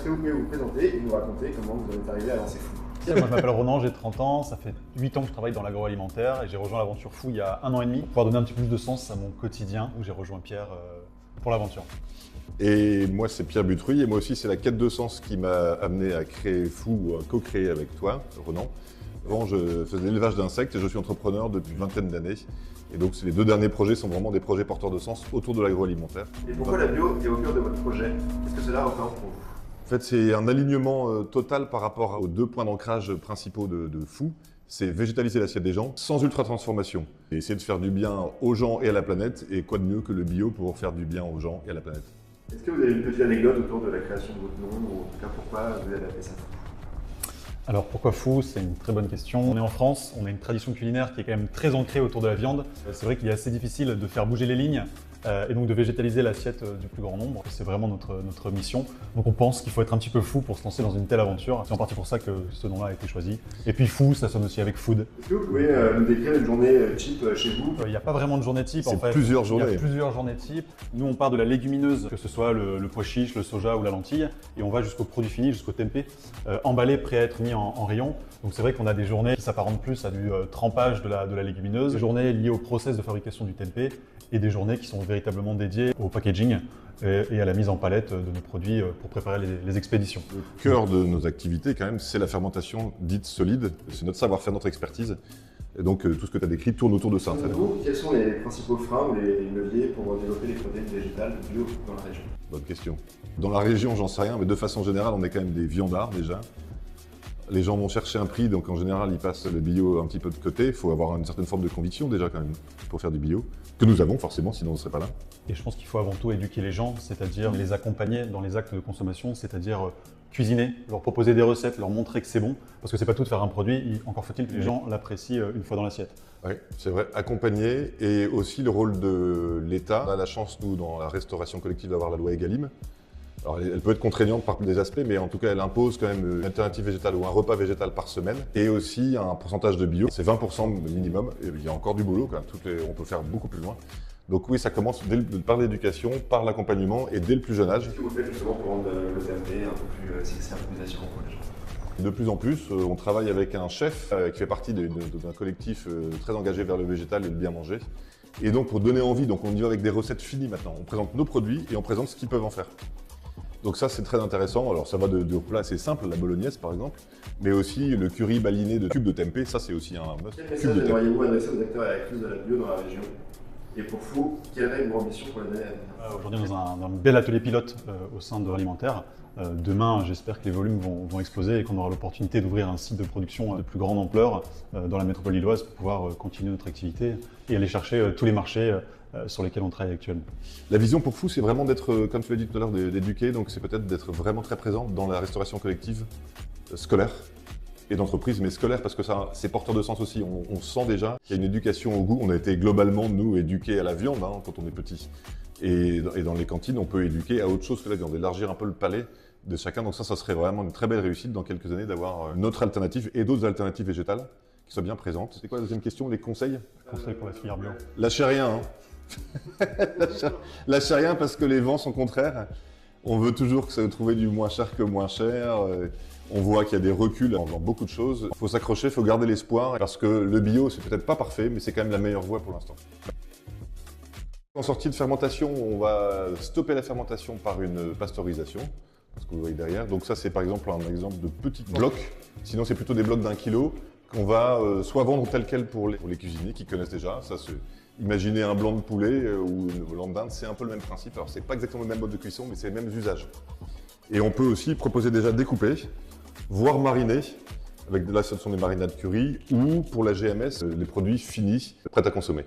est-ce que vous pouvez vous présenter et nous raconter comment vous êtes arrivé à lancer Fou? Moi, je m'appelle Ronan, j'ai 30 ans, ça fait 8 ans que je travaille dans l'agroalimentaire et j'ai rejoint l'aventure Fou il y a 1 an et demi pour pouvoir donner un petit peu plus de sens à mon quotidien où j'ai rejoint Pierre pour l'aventure. Et moi, c'est Pierre Butruy et moi aussi, c'est la quête de sens qui m'a amené à créer Fou ou à co-créer avec toi, Ronan. Avant, je faisais l'élevage d'insectes et je suis entrepreneur depuis une vingtaine d'années. Et donc, les 2 derniers projets sont vraiment des projets porteurs de sens autour de l'agroalimentaire. Et pourquoi la bio est au cœur de votre projet? Est-ce que cela représente pour vous? En fait, c'est un alignement total par rapport aux 2 points d'ancrage principaux de Fou. C'est végétaliser l'assiette des gens sans ultra-transformation. Et essayer de faire du bien aux gens et à la planète. Et quoi de mieux que le bio pour faire du bien aux gens et à la planète? Est-ce que vous avez une petite anecdote autour de la création de votre nom, ou en tout cas pourquoi vous avez appelé ça Fou? Alors pourquoi Fou? C'est une très bonne question. On est en France, on a une tradition culinaire qui est quand même très ancrée autour de la viande. C'est vrai qu'il est assez difficile de faire bouger les lignes et donc de végétaliser l'assiette du plus grand nombre. C'est vraiment notre mission. Donc on pense qu'il faut être un petit peu fou pour se lancer dans une telle aventure. C'est en partie pour ça que ce nom-là a été choisi. Et puis Fou, ça sonne aussi avec food. Est-ce que vous pouvez nous décrire une journée type chez vous? Il n'y a pas vraiment de journée type en fait. Plusieurs journées. Il y a plusieurs journées types. Nous on part de la légumineuse, que ce soit le pois chiche, le soja ou la lentille, et on va jusqu'au produit fini, jusqu'au tempeh, emballé, prêt à être mis en rayon. Donc c'est vrai qu'on a des journées qui s'apparentent plus à du trempage de la légumineuse, des journées liées au process de fabrication du tempeh et des journées qui sont véritablement dédiées au packaging et à la mise en palette de nos produits pour préparer les expéditions. Le cœur de nos activités, quand même, c'est la fermentation dite solide. C'est notre savoir-faire, notre expertise. Et donc, tout ce que tu as décrit tourne autour de ça. Pour vous, quels sont les principaux freins ou les leviers pour développer les protéines végétales bio dans la région? Bonne question. Dans la région, j'en sais rien, mais de façon générale, on est quand même des viandards déjà. Les gens vont chercher un prix, donc en général, ils passent le bio un petit peu de côté. Il faut avoir une certaine forme de conviction déjà quand même pour faire du bio, que nous avons forcément, sinon on ne serait pas là. Et je pense qu'il faut avant tout éduquer les gens, c'est-à-dire les accompagner dans les actes de consommation, c'est-à-dire cuisiner, leur proposer des recettes, leur montrer que c'est bon, parce que c'est pas tout de faire un produit, encore faut-il que les gens l'apprécient une fois dans l'assiette. Oui, c'est vrai, accompagner, et aussi le rôle de l'État. On a la chance, nous, dans la restauration collective, d'avoir la loi Egalim. Alors, elle peut être contraignante par des aspects, mais en tout cas, elle impose quand même une alternative végétale ou un repas végétal par semaine, et aussi un pourcentage de bio. C'est 20% minimum, et il y a encore du boulot quand même, on peut faire beaucoup plus loin. Donc oui, ça commence par l'éducation, par l'accompagnement, et dès le plus jeune âge. Qu'est-ce que vous faites justement pour rendre le tempeh un peu plus sexy, un peu plus attirant pour les gens? De plus en plus, on travaille avec un chef qui fait partie d'un collectif très engagé vers le végétal et le bien manger. Et donc pour donner envie, donc on y va avec des recettes finies maintenant. On présente nos produits et on présente ce qu'ils peuvent en faire. Donc ça, c'est très intéressant. Alors ça va de plats assez simples, la bolognaise par exemple, mais aussi le curry baliné de cubes de tempeh, ça c'est aussi un must. Quel message aimeriez-vous adresser aux acteurs et actrices de la bio dans la région? Et pour Fou, quelle est vos ambitions pour les années à venir? Aujourd'hui, dans un bel atelier pilote au sein de l'alimentaire. Demain, j'espère que les volumes vont exploser et qu'on aura l'opportunité d'ouvrir un site de production de plus grande ampleur dans la métropole lilloise pour pouvoir continuer notre activité et aller chercher tous les marchés sur lesquels on travaille actuellement. La vision pour Fou, c'est vraiment d'être, comme tu l'as dit tout à l'heure, d'éduquer, donc c'est peut-être d'être vraiment très présent dans la restauration collective scolaire et d'entreprise, mais scolaire parce que ça, c'est porteur de sens aussi. On sent déjà qu'il y a une éducation au goût. On a été globalement, nous, éduqués à la viande quand on est petit. Et dans les cantines, on peut éduquer à autre chose que la viande, élargir un peu le palais de chacun. Donc ça serait vraiment une très belle réussite dans quelques années d'avoir une autre alternative et d'autres alternatives végétales qui soient bien présentes. C'est quoi la deuxième question, les conseils? Conseil pour la filière bio. Lâchez rien. Lâchez rien parce que les vents sont contraires. On veut toujours trouver du moins cher que moins cher. On voit qu'il y a des reculs dans beaucoup de choses. Il faut s'accrocher, il faut garder l'espoir parce que le bio, c'est peut-être pas parfait, mais c'est quand même la meilleure voie pour l'instant. En sortie de fermentation, on va stopper la fermentation par une pasteurisation, ce que vous voyez derrière. Donc ça, c'est par exemple un exemple de petits blocs. Sinon, c'est plutôt des blocs d'1 kilo qu'on va soit vendre tel quel pour les cuisiniers qui connaissent déjà. Ça, imaginez un blanc de poulet ou une blanc de dinde, c'est un peu le même principe. Alors, c'est pas exactement le même mode de cuisson, mais c'est les mêmes usages. Et on peut aussi proposer déjà découpé, voire mariné. Là, ce sont des marinades curry ou pour la GMS, les produits finis, prêts à consommer.